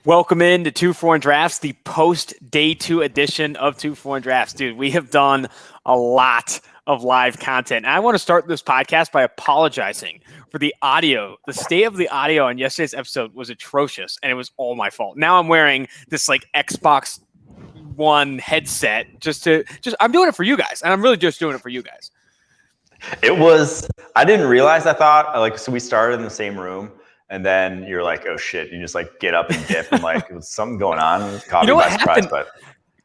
Welcome in to 2-for-1 Drafts, the post-day 2 edition of 2-for-1 Drafts. Dude, we have done a lot of live content. And I want to start this podcast by apologizing for the audio. The state of the audio on yesterday's episode was atrocious, and it was all my fault. Now I'm wearing this like Xbox One headset I'm doing it for you guys, and I'm really just doing it for you guys. I didn't realize, so we started in the same room. And then you're like, oh shit! You just like get up and dip, and like was something going on. Caught me by surprise, but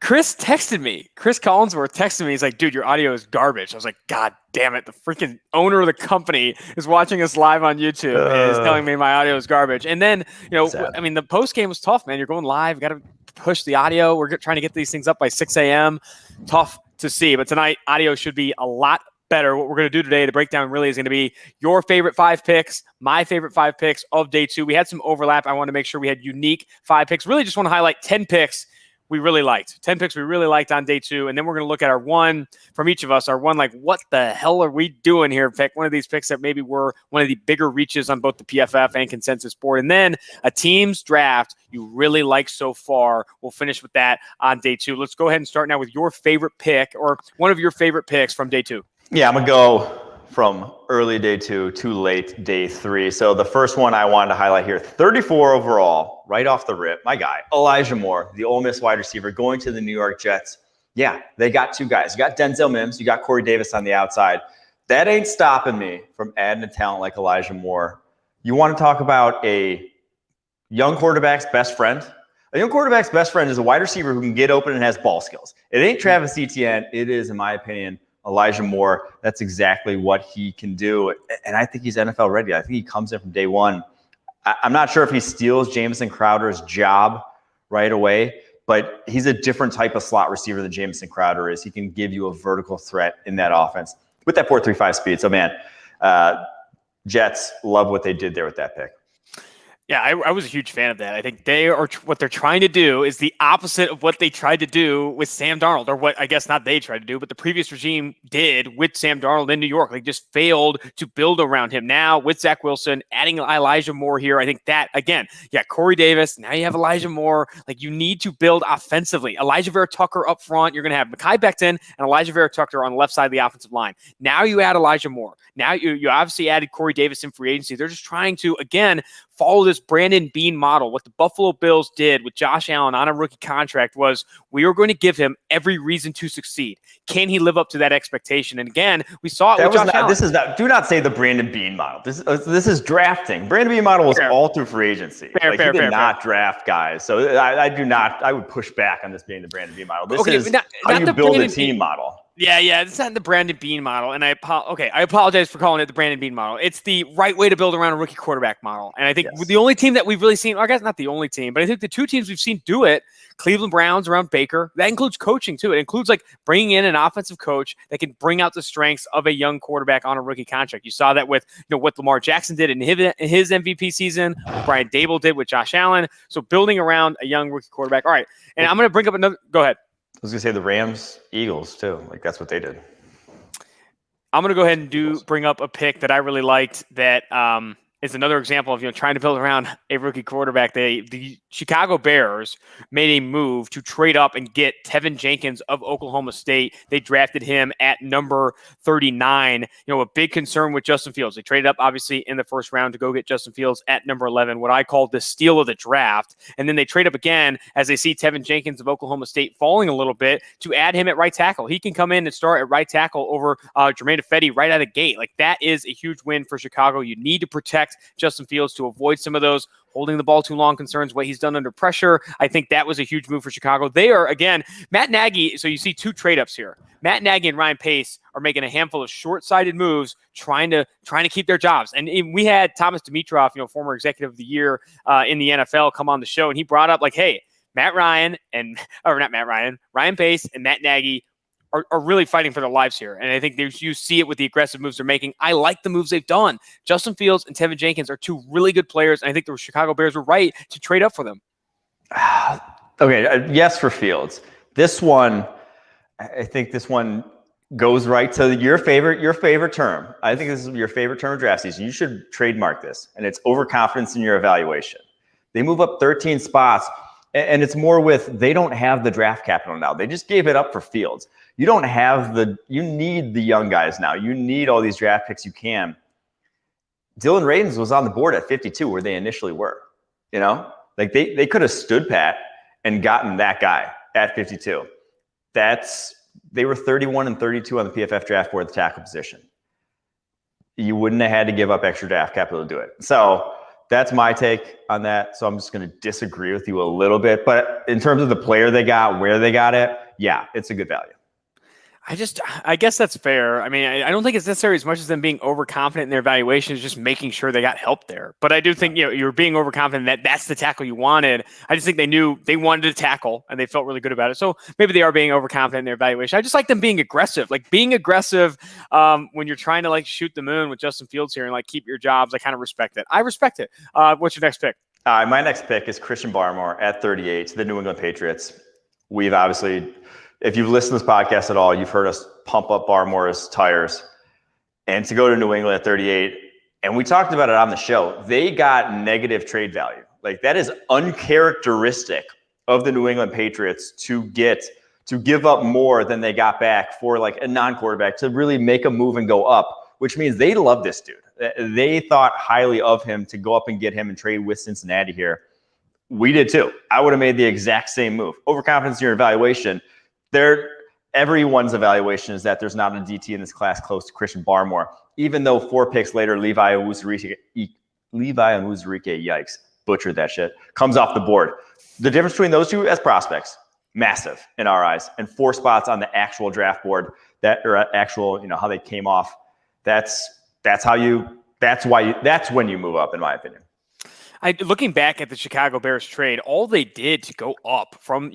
Chris texted me. Chris Collinsworth texted me. He's like, dude, your audio is garbage. I was like, God damn it! The freaking owner of the company is watching us live on YouTube and is telling me my audio is garbage. And then the post game was tough, man. You're going live. You got to push the audio. We're trying to get these things up by 6 a.m. Tough to see, but tonight audio should be a lot better. What we're going to do today, the breakdown really is going to be your favorite 5 picks, my favorite 5 picks of day 2. We had some overlap. I want to make sure we had unique 5 picks. Really just want to highlight 10 picks we really liked. 10 picks we really liked on day 2. And then we're going to look at our one from each of us, our one, like, what the hell are we doing here? Pick one of these picks that maybe were one of the bigger reaches on both the PFF and consensus board. And then a team's draft you really like so far. We'll finish with that on day 2. Let's go ahead and start now with your favorite pick or one of your favorite picks from day 2. Yeah, I'm going to go from early day 2 to late day 3. So the first one I wanted to highlight here, 34 overall, right off the rip, my guy, Elijah Moore, the Ole Miss wide receiver, going to the New York Jets. Yeah, they got 2 guys. You got Denzel Mims, you got Corey Davis on the outside. That ain't stopping me from adding a talent like Elijah Moore. You want to talk about a young quarterback's best friend? A young quarterback's best friend is a wide receiver who can get open and has ball skills. It ain't Travis Etienne. It is, in my opinion, Elijah Moore. That's exactly what he can do. And I think he's NFL ready. I think he comes in from day 1. I'm not sure if he steals Jamison Crowder's job right away, but he's a different type of slot receiver than Jamison Crowder is. He can give you a vertical threat in that offense with that 4.35 speed. So, man, Jets love what they did there with that pick. Yeah, I was a huge fan of that. I think what they're trying to do is the opposite of what they tried to do with Sam Darnold, or what I guess not they tried to do, but the previous regime did with Sam Darnold in New York. They just failed to build around him. Now with Zach Wilson, adding Elijah Moore here, I think that, again, Corey Davis, now you have Elijah Moore. Like, you need to build offensively. Elijah Vera Tucker up front. You're going to have Mekhi Becton and Elijah Vera Tucker on the left side of the offensive line. Now you add Elijah Moore. Now you obviously added Corey Davis in free agency. They're just trying to, again, follow this Brandon Beane model. What the Buffalo Bills did with Josh Allen on a rookie contract was we are going to give him every reason to succeed. Can he live up to that expectation? And again, we saw it with Josh Allen. This is not. Do not say the Brandon Beane model. This is drafting. Brandon Beane model was all through free agency. He did not draft guys. So I do not. I would push back on this being the Brandon Beane model. This is how you build a team model. Yeah, it's not the Brandon Beane model, and I apologize for calling it the Brandon Beane model. It's the right way to build around a rookie quarterback model, and I think the only team that we've really seen, I guess not the only team, but I think the 2 teams we've seen do it, Cleveland Browns around Baker, that includes coaching too. It includes like bringing in an offensive coach that can bring out the strengths of a young quarterback on a rookie contract. You saw that with what Lamar Jackson did in his MVP season, what Brian Dable did with Josh Allen. So building around a young rookie quarterback. All right, and I'm going to bring up another. Go ahead. I was going to say the Rams, Eagles, too. Like, that's what they did. I'm going to go ahead and bring up a pick that I really liked that is another example of trying to build around a rookie quarterback. The Chicago Bears made a move to trade up and get Tevin Jenkins of Oklahoma State. They drafted him at number 39. A big concern with Justin Fields. They traded up, obviously, in the first round to go get Justin Fields at number 11, what I call the steal of the draft. And then they trade up again as they see Tevin Jenkins of Oklahoma State falling a little bit to add him at right tackle. He can come in and start at right tackle over Jermaine Ifedi right out of the gate. Like, that is a huge win for Chicago. You need to protect Justin Fields to avoid some of those holding the ball too long concerns, what he's done under pressure. I think that was a huge move for Chicago. They are, again, Matt Nagy. So you see 2 trade-ups here. Matt Nagy and Ryan Pace are making a handful of short-sighted moves, trying to keep their jobs. And we had Thomas Dimitroff, former executive of the year in the NFL, come on the show, and he brought up, like, hey, Ryan Pace and Matt Nagy are really fighting for their lives here. And I think you see it with the aggressive moves they're making. I like the moves they've done. Justin Fields and Tevin Jenkins are 2 really good players, and I think the Chicago Bears were right to trade up for them. Okay, yes for Fields. This one, I think this one goes right to your favorite term. I think this is your favorite term of draft season. You should trademark this, and it's overconfidence in your evaluation. They move up 13 spots. And it's more with they don't have the draft capital now. They just gave it up for Fields. You don't have you need the young guys now. You need all these draft picks you can. Dylan Radins was on the board at 52 where they initially were. Like they could have stood pat and gotten that guy at 52. They were 31 and 32 on the PFF draft board at the tackle position. You wouldn't have had to give up extra draft capital to do it. So that's my take on that. So I'm just going to disagree with you a little bit. But in terms of the player they got, where they got it, yeah, it's a good value. I guess that's fair. I mean, I don't think it's necessary as much as them being overconfident in their evaluation is just making sure they got help there. But I do think, you're being overconfident that that's the tackle you wanted. I just think they knew they wanted to tackle and they felt really good about it. So maybe they are being overconfident in their evaluation. I just like them being aggressive, like being aggressive when you're trying to like shoot the moon with Justin Fields here and like keep your jobs. I kind of respect it. I respect it. What's your next pick? My next pick is Christian Barmore at 38, the New England Patriots. We've obviously, if you've listened to this podcast at all, you've heard us pump up Barmore's tires. And to go to New England at 38, and we talked about it on the show, they got negative trade value. Like that is uncharacteristic of the New England Patriots to give up more than they got back for like a non-quarterback to really make a move and go up, which means they love this dude. They thought highly of him to go up and get him and trade with Cincinnati here. We did too. I would have made the exact same move. Overconfidence in your evaluation. Everyone's evaluation is that there's not a DT in this class close to Christian Barmore, even though 4 picks later, Levi Onwuzurike, yikes, butchered that shit, comes off the board. The difference between those two as prospects, massive in our eyes, and 4 spots on the actual draft board how they came off. That's when you move up, in my opinion. Looking back at the Chicago Bears trade, all they did to go up from,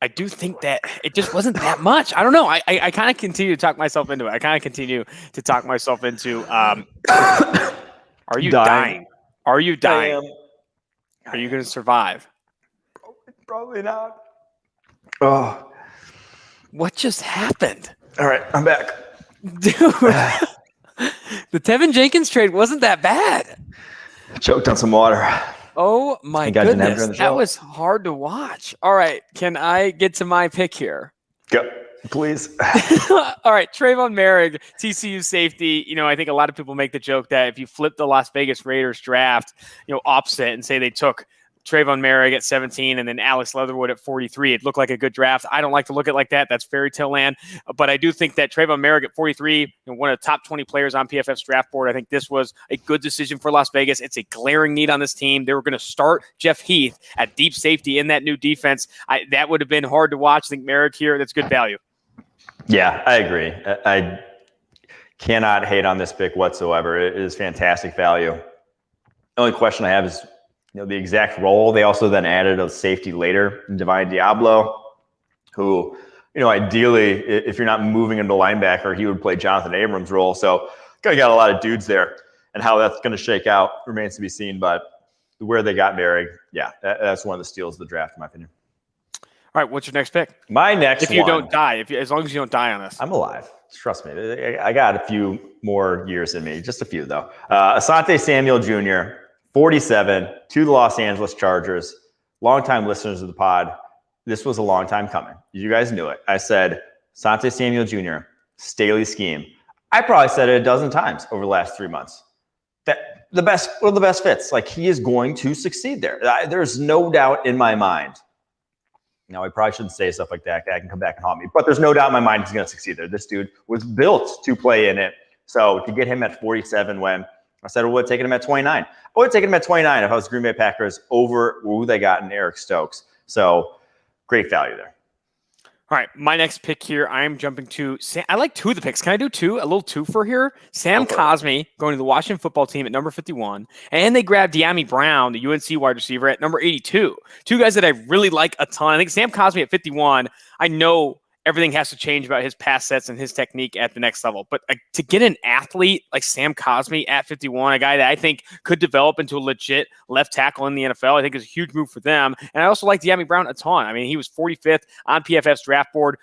I do think that it just wasn't that much. I don't know. I kind of continue to talk myself into it. Are you dying? Are you dying? Are you going to survive? Probably not. Oh. What just happened? All right, I'm back. Dude, the Tevin Jenkins trade wasn't that bad. Choked on some water. Oh my goodness, that was hard to watch. All right, can I get to my pick here? Go, please. All right, Trevon Moehrig, TCU safety. I think a lot of people make the joke that if you flip the Las Vegas Raiders draft, opposite and say they took Trevon Moehrig at 17 and then Alex Leatherwood at 43, it looked like a good draft. I don't like to look at it like that. That's fairy tale land. But I do think that Trevon Moehrig at 43, one of the top 20 players on PFF's draft board, I think this was a good decision for Las Vegas. It's a glaring need on this team. They were going to start Jeff Heath at deep safety in that new defense. That would have been hard to watch. I think Moehrig here, that's good value. Yeah, I agree. I cannot hate on this pick whatsoever. It is fantastic value. The only question I have is, the exact role. They also then added a safety later, Divine Diablo, who, ideally, if you're not moving into linebacker, he would play Jonathan Abrams' role. So got a lot of dudes there, and how that's going to shake out remains to be seen. But where they got Moehrig, yeah, that's one of the steals of the draft, in my opinion. All right, what's your next pick? My next one. If you don't die, as long as you don't die on this. I'm alive. Trust me. I got a few more years in me. Just a few, though. Asante Samuel Jr., 47, to the Los Angeles Chargers. Longtime listeners of the pod, this was a long time coming. You guys knew it. I said, Asante Samuel Jr., Staley scheme. I probably said it a dozen times over the last 3 months. One of the best fits. Like, he is going to succeed there. There's no doubt in my mind. Now, I probably shouldn't say stuff like that. I can come back and haunt me. But there's no doubt in my mind he's going to succeed there. This dude was built to play in it. So to get him at 47 when I said I would have taken him at 29. I would have taken him at 29 if I was Green Bay Packers over who they got in Eric Stokes. So great value there. All right, my next pick here, I'm jumping to Sam. I like 2 of the picks. Can I do 2? A little 2 for here. Sam Cosmi going to the Washington football team at number 51. And they grabbed De'Ami Brown, the UNC wide receiver, at number 82. 2 guys that I really like a ton. I think Sam Cosmi at 51, I know everything has to change about his pass sets and his technique at the next level. But to get an athlete like Sam Cosmi at 51, a guy that I think could develop into a legit left tackle in the NFL, I think is a huge move for them. And I also like De'Ami Brown a ton. I mean, he was 45th on PFF's draft board.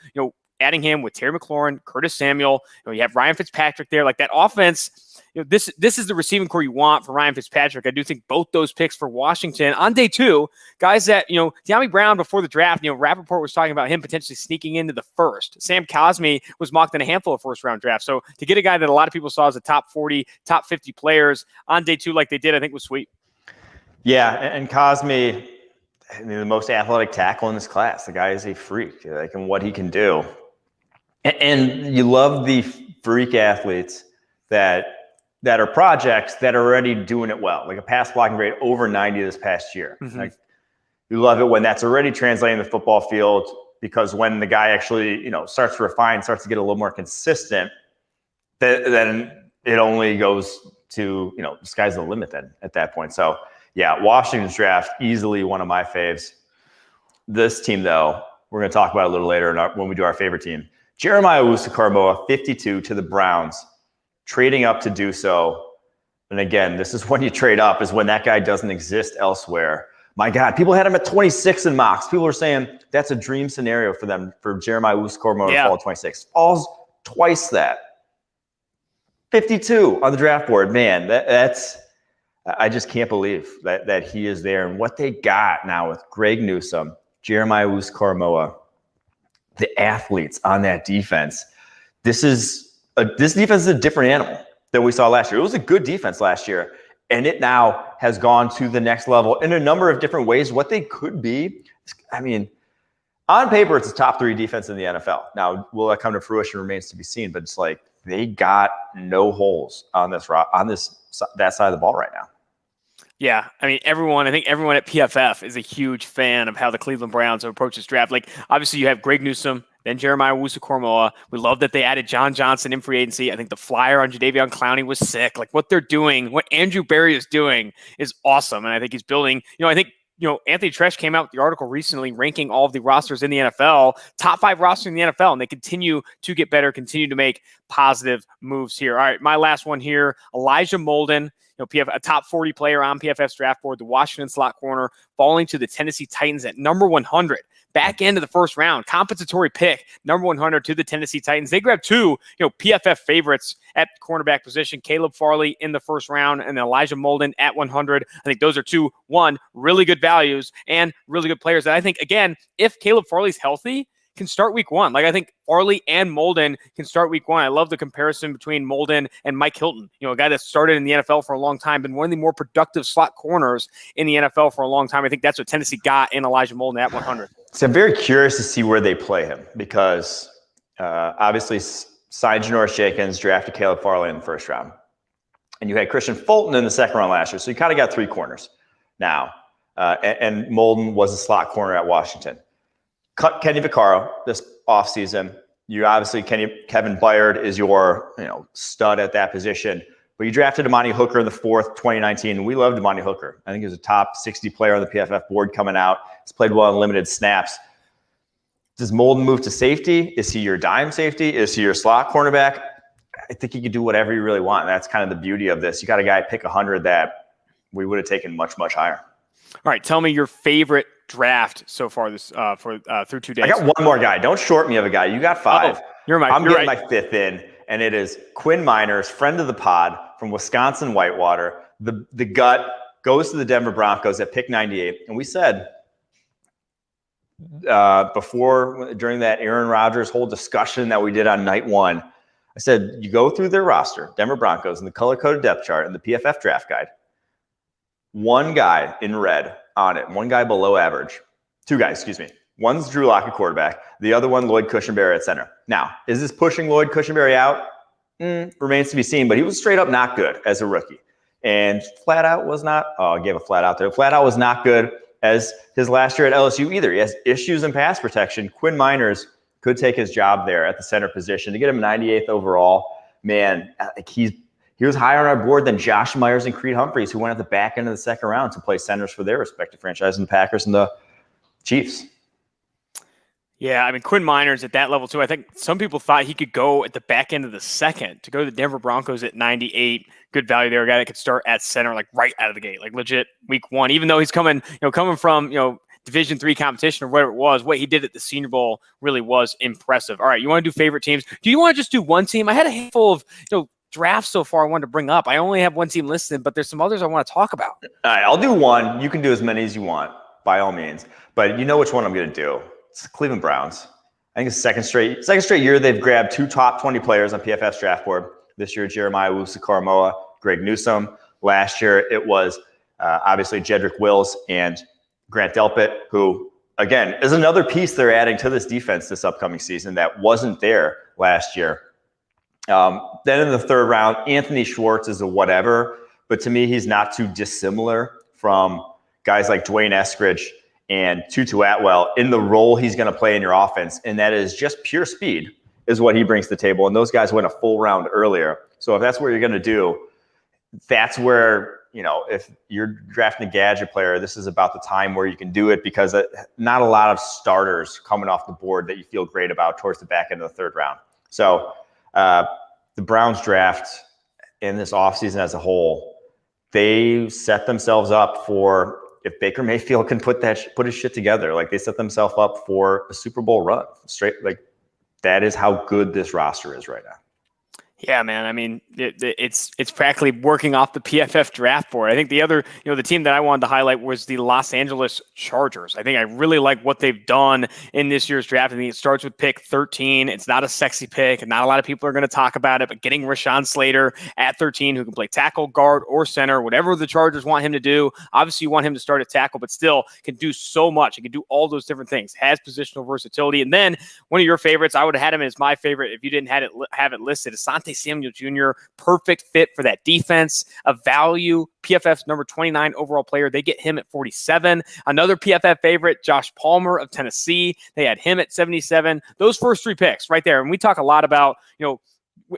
adding him with Terry McLaurin, Curtis Samuel, you have Ryan Fitzpatrick there, like that offense. This is the receiving core you want for Ryan Fitzpatrick. I do think both those picks for Washington on day 2, guys that, De'Ami Brown before the draft, Rappaport was talking about him potentially sneaking into the first. Sam Cosmi was mocked in a handful of first-round drafts. So to get a guy that a lot of people saw as a top 40, top 50 players on day 2 like they did, I think was sweet. Yeah, and Cosmi, the most athletic tackle in this class. The guy is a freak, and what he can do. And you love the freak athletes that are projects that are already doing it well, like a pass blocking rate over 90 this past year. Mm-hmm. Like, you love it when that's already translating the football field, because when the guy actually, starts to refine, starts to get a little more consistent, then it only goes to, the sky's the limit then at that point. So yeah, Washington's draft, easily one of my faves. This team, though, we're going to talk about a little later when we do our favorite team. Jeremiah Owusu-Koramoah, 52 to the Browns, trading up to do so. And again, this is when you trade up, is when that guy doesn't exist elsewhere. My God, people had him at 26 in mocks. People were saying that's a dream scenario for them, for Jeremiah Owusu-Koramoah to fall at 26. All's twice that. 52 on the draft board. Man, that's I just can't believe that he is there. And what they got now with Greg Newsome, Jeremiah Owusu-Koramoah, the athletes on that defense. This defense is a different animal than we saw last year. It was a good defense last year, and it now has gone to the next level in a number of different ways. What they could be, I mean, on paper, it's a top 3 defense in the NFL. Now, will that come to fruition remains to be seen, but it's like they got no holes on that side of the ball right now. Yeah, I mean, I think everyone at PFF is a huge fan of how the Cleveland Browns have approached this draft. Like, obviously, you have Greg Newsome, then Jeremiah Owusu-Koramoah. We love that they added John Johnson in free agency. I think the flyer on Jadeveon Clowney was sick. Like, what they're doing, what Andrew Berry is doing is awesome. And I think he's building, Anthony Tresh came out with the article recently ranking all of the rosters in the NFL, top 5 rosters in the NFL, and they continue to get better, continue to make positive moves here. All right, my last one here, Elijah Molden, a top 40 player on PFF's draft board, the Washington slot corner, falling to the Tennessee Titans at number 100. Back into the first round, compensatory pick, number 100 to the Tennessee Titans. They grabbed 2, PFF favorites at cornerback position, Caleb Farley in the first round and Elijah Molden at 100. I think those are 2, really good values and really good players that I think, again, if Caleb Farley's healthy, can start week 1. Like, I think Farley and Molden can start week 1. I love the comparison between Molden and Mike Hilton, a guy that started in the NFL for a long time, been one of the more productive slot corners in the NFL for a long time. I think that's what Tennessee got in Elijah Molden at 100. So I'm very curious to see where they play him, because obviously signed Janoris Jenkins, drafted Caleb Farley in the first round. And you had Christian Fulton in the second round last year. So you kind of got 3 corners now. And Molden was a slot corner at Washington. Cut Kenny Vaccaro this offseason. You obviously, Kevin Byard is your stud at that position. But you drafted Amani Hooker in the 4th, 2019. We loved Amani Hooker. I think he was a top 60 player on the PFF board coming out. He's played well in limited snaps. Does Molden move to safety? Is he your dime safety? Is he your slot cornerback? I think he could do whatever you really want. And that's kind of the beauty of this. You got a guy pick 100 that we would have taken much, much higher. All right, tell me your favorite draft so far this through 2 days. I got one more guy. Don't short me of a guy. You got 5. I'm getting my 5th in, and it is Quinn Meinerz, friend of the pod from Wisconsin Whitewater. The gut goes to the Denver Broncos at pick 98, and we said during that Aaron Rodgers whole discussion that we did on night 1, I said you go through their roster, Denver Broncos, and the color-coded depth chart and the PFF draft guide. One guy in red on it, one guy below average. 2 guys, excuse me. One's Drew Lock at quarterback. The other one, Lloyd Cushenberry at center. Now, is this pushing Lloyd Cushenberry out? Remains to be seen, but he was straight up not good as a rookie. And flat out was not, I gave a flat out there. Flat out was not good as his last year at LSU either. He has issues in pass protection. Quinn Meinerz could take his job there at the center position. To get him 98th overall, man, he was higher on our board than Josh Myers and Creed Humphreys, who went at the back end of the second round to play centers for their respective franchises, the Packers and the Chiefs. Yeah, I mean, Quinn Meinerz at that level, too. I think some people thought he could go at the back end of the second to go to the Denver Broncos at 98. Good value there. A guy that could start at center, like right out of the gate, like legit week 1, even though he's coming from, Division III competition or whatever it was, what he did at the Senior Bowl really was impressive. All right, you want to do favorite teams? Do you want to just do one team? I had a handful of drafts so far I wanted to bring up. I only have one team listed, but there's some others I want to talk about. All right, I'll do one. You can do as many as you want, by all means. But you know which one I'm going to do. It's the Cleveland Browns. I think it's second straight year they've grabbed 2 top 20 players on PFF's draft board. This year, Jeremiah Owusu-Koramoah, Greg Newsome. Last year, it was obviously Jedrick Wills and Grant Delpit, who, again, is another piece they're adding to this defense this upcoming season that wasn't there last year. Then in the third round, Anthony Schwartz is a whatever, but to me, he's not too dissimilar from guys like Dwayne Eskridge and Tutu Atwell in the role he's going to play in your offense, and that is just pure speed is what he brings to the table. And those guys went a full round earlier. So if that's what you're going to do, that's where, if you're drafting a gadget player, this is about the time where you can do it, because not a lot of starters coming off the board that you feel great about towards the back end of the third round. So the Browns draft in this offseason as a whole, they set themselves up for, if Baker Mayfield can put his shit together, like they set themselves up for a Super Bowl run. That is how good this roster is right now. Yeah, man. I mean, it's practically working off the PFF draft board. I think the other, the team that I wanted to highlight was the Los Angeles Chargers. I think I really like what they've done in this year's draft. I think it starts with pick 13. It's not a sexy pick, and not a lot of people are going to talk about it, but getting Rashawn Slater at 13, who can play tackle, guard, or center, whatever the Chargers want him to do. Obviously, you want him to start at tackle, but still can do so much. He can do all those different things, has positional versatility. And then one of your favorites, I would have had him as my favorite if you didn't have it listed, Asante Samuel Jr., perfect fit for that defense, a value, PFF's number 29 overall player. They get him at 47. Another PFF favorite, Josh Palmer of Tennessee. They had him at 77. Those first 3 picks right there. And we talk a lot about,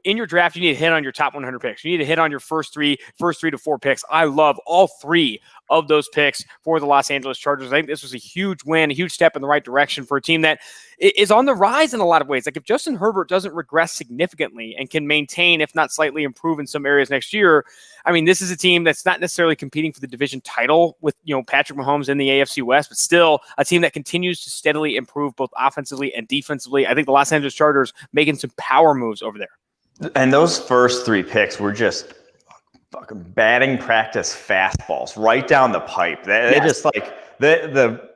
in your draft, you need to hit on your top 100 picks. You need to hit on your first three to 4 picks. I love all 3 of those picks for the Los Angeles Chargers. I think this was a huge win, a huge step in the right direction for a team that is on the rise in a lot of ways. Like if Justin Herbert doesn't regress significantly and can maintain, if not slightly improve in some areas next year, I mean, this is a team that's not necessarily competing for the division title with, Patrick Mahomes in the AFC West, but still a team that continues to steadily improve both offensively and defensively. I think the Los Angeles Chargers making some power moves over there. And those first 3 picks were just fucking batting practice fastballs right down the pipe. They just like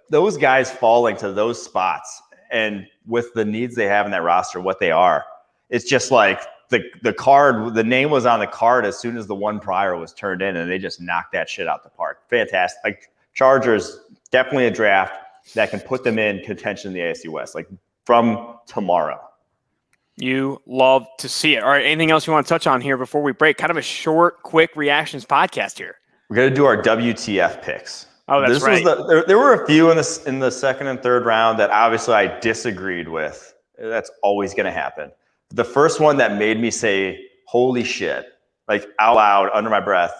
those guys falling to those spots, and with the needs they have in that roster, what they are, it's just like the name was on the card as soon as the one prior was turned in, and they just knocked that shit out the park. Fantastic. Like Chargers, definitely a draft that can put them in contention in the AFC West, like from tomorrow. You love to see it. All right, anything else you want to touch on here before we break? Kind of a short, quick reactions podcast here. We're going to do our WTF picks. Oh, that's right. There were a few in the second and third round that obviously I disagreed with. That's always going to happen. The first one that made me say, holy shit, like out loud under my breath,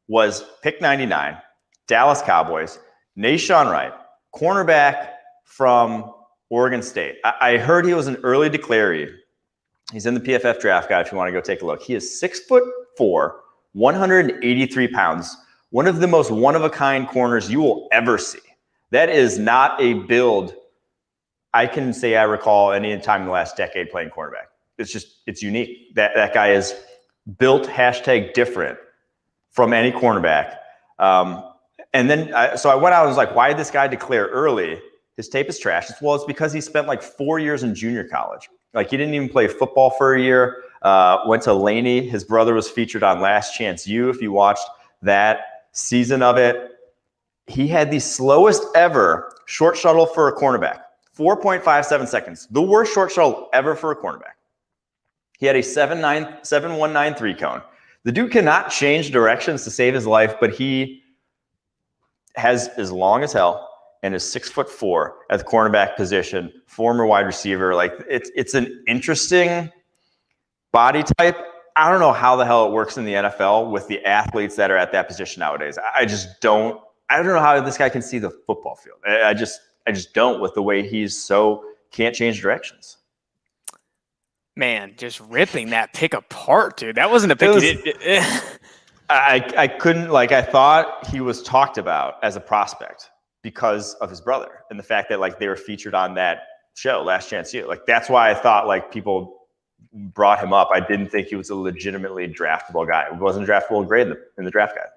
was pick 99, Dallas Cowboys, Nashawn Wright, cornerback from Oregon State. I heard he was an early declaree. He's in the PFF draft guide if you want to go take a look. He is 6'4", 183 pounds, one of the most one-of-a-kind corners you will ever see. That is not a build I can say I recall any time in the last decade playing cornerback. It's unique. That guy is built #different from any cornerback. And then, so I went out and was like, why did this guy declare early? His tape is trash. Well, it's because he spent like 4 years in junior college. Like he didn't even play football for a year. Went to Laney. His brother was featured on Last Chance U. If you watched that season of it, he had the slowest ever short shuttle for a cornerback, 4.57 seconds. The worst short shuttle ever for a cornerback. He had a 7.193 cone. The dude cannot change directions to save his life, but he is long as hell and is 6'4" at the cornerback position, former wide receiver. Like it's an interesting body type. I don't know how the hell it works in the NFL with the athletes that are at that position nowadays. I don't know how this guy can see the football field. I just don't, with the way he's can't change directions. Man, just ripping that pick apart, dude. That wasn't a pick you did. I couldn't, I thought he was talked about as a prospect. because of his brother and the fact that like they were featured on that show, Last Chance U. Like that's why I thought like people brought him up. I didn't think he was a legitimately draftable guy. He wasn't a draftable grade in the draft guide.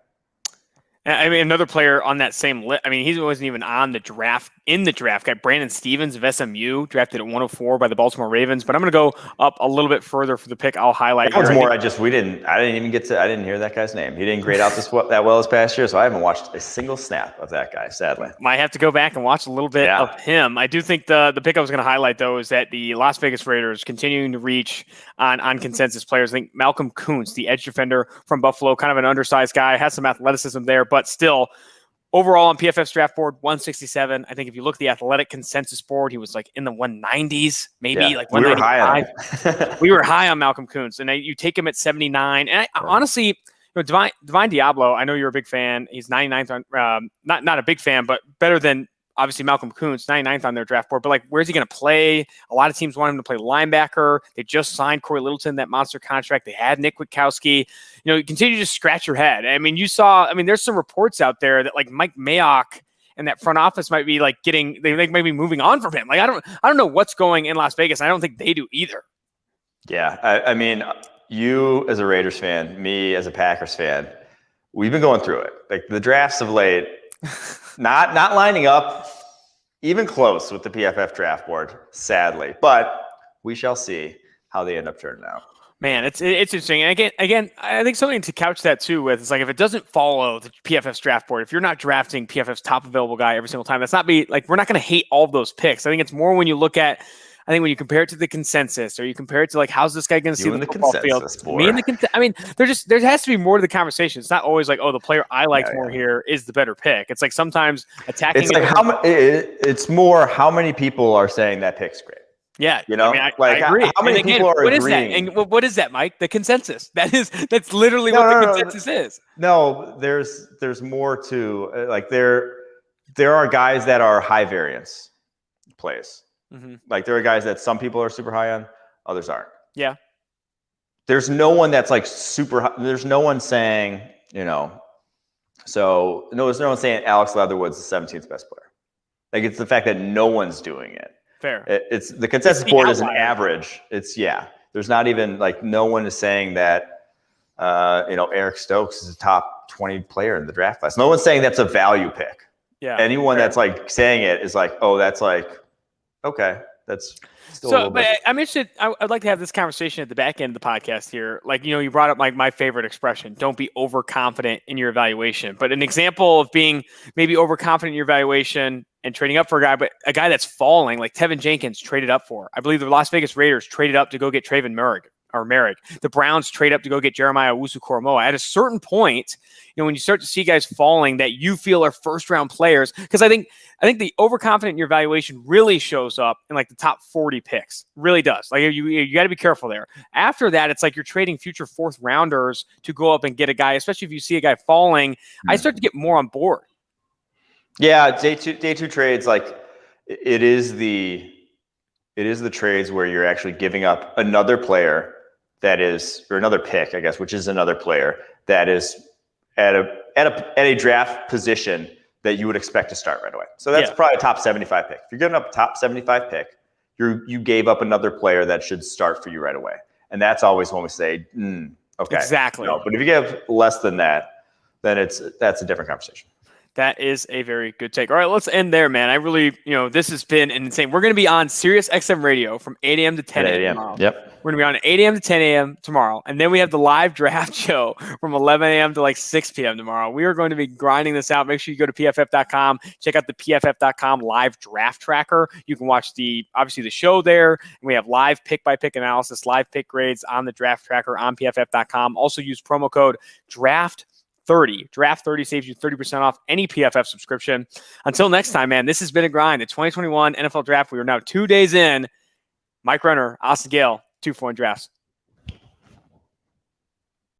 I mean, another player on that same list. I mean, he wasn't even on the draft guy. Brandon Stevens of SMU, drafted at 104 by the Baltimore Ravens. But I'm going to go up a little bit further for the pick. I'll highlight. That was more. I didn't hear that guy's name. He didn't grade out that well this past year, so I haven't watched a single snap of that guy. Sadly, might have to go back and watch a little bit of him. I do think the pick I was going to highlight though is that the Las Vegas Raiders continuing to reach on consensus players. I think Malcolm Kuntz, the edge defender from Buffalo, kind of an undersized guy, has some athleticism there, but still. Overall on PFF's draft board, 167. I think if you look at the athletic consensus board, he was like in the 190s, maybe like 195. We were high on Malcolm Kuntz, and you take him at 79. And honestly, Divine Diablo, I know you're a big fan. He's 99th on, not a big fan, but better than obviously Malcolm Kuntz, 99th on their draft board. But like, where's he going to play? A lot of teams want him to play linebacker. They just signed Corey Littleton, that monster contract. They had Nick Witkowski. You continue to just scratch your head. I mean, there's some reports out there that like Mike Mayock and that front office might be like they might be moving on from him. Like, I don't know what's going in Las Vegas. I don't think they do either. Yeah. I mean, you as a Raiders fan, me as a Packers fan, we've been going through it. Like the drafts of late, not lining up even close with the PFF draft board, sadly. But we shall see how they end up turning out. Man, it's interesting. And again, I think something to couch that too with is like if it doesn't follow the PFF's draft board, if you're not drafting PFF's top available guy every single time, we're not going to hate all of those picks. I think it's more when you look at. I think when you compare it to the consensus, or you compare it to like how's this guy going to see the football field? Me and I mean, there has to be more to the conversation. It's not always like, oh, the player I liked more here is the better pick. It's like sometimes attacking. It's like it's more how many people are saying that pick's great. Yeah, I mean, I agree. How many people are agreeing? Is that? And what is that, Mike? The consensus. That's literally what the consensus is. No, there's more to like there are guys that are high variance plays. Mm-hmm. Like there are guys that some people are super high on, others aren't. Yeah. There's no one that's like super high. There's no one saying, there's no one saying Alex Leatherwood's the 17th best player. Like it's the fact that no one's doing it. Fair. It's the consensus board is an average. There's not even like no one is saying that, Eric Stokes is a top 20 player in the draft class. No one's saying that's a value pick. Yeah. Anyone that's like saying it is like, oh, that's like, okay, that's still but I'm interested. I'd like to have this conversation at the back end of the podcast here. Like, you brought up like my favorite expression, don't be overconfident in your evaluation. But an example of being maybe overconfident in your evaluation and trading up for a guy that's falling, like Tevin Jenkins traded up for. I believe the Las Vegas Raiders traded up to go get Trevon Moehrig. The Browns trade up to go get Jeremiah Owusu-Koramoah. At a certain point, when you start to see guys falling that you feel are first-round players, because I think the overconfident in your evaluation really shows up in like the top 40 picks. Really does. Like you got to be careful there. After that, it's like you're trading future fourth rounders to go up and get a guy, especially if you see a guy falling. I start to get more on board. Yeah, day two trades, like it is the trades where you're actually giving up another player or another pick, I guess, which is another player that is at a draft position that you would expect to start right away. So that's probably a top 75 pick. If you're giving up a top 75 pick, you gave up another player that should start for you right away. And that's always when we say, okay. Exactly. No, but if you give less than that, then that's a different conversation. That is a very good take. All right, let's end there, man. I really, this has been insane. We're going to be on Sirius XM Radio from 8 a.m. to 10 a.m. tomorrow. Yep. We're going to be on 8 a.m. to 10 a.m. tomorrow. And then we have the live draft show from 11 a.m. to like 6 p.m. tomorrow. We are going to be grinding this out. Make sure you go to pff.com. Check out the pff.com live draft tracker. You can watch obviously the show there. And we have live pick-by-pick analysis, live pick grades on the draft tracker on pff.com. Also use promo code DRAFT30. Draft 30 saves you 30% off any PFF subscription. Until next time, man, this has been a grind. The 2021 NFL Draft. We are now 2 days in. Mike Renner, Austin Gayle, 2-for-1 drafts.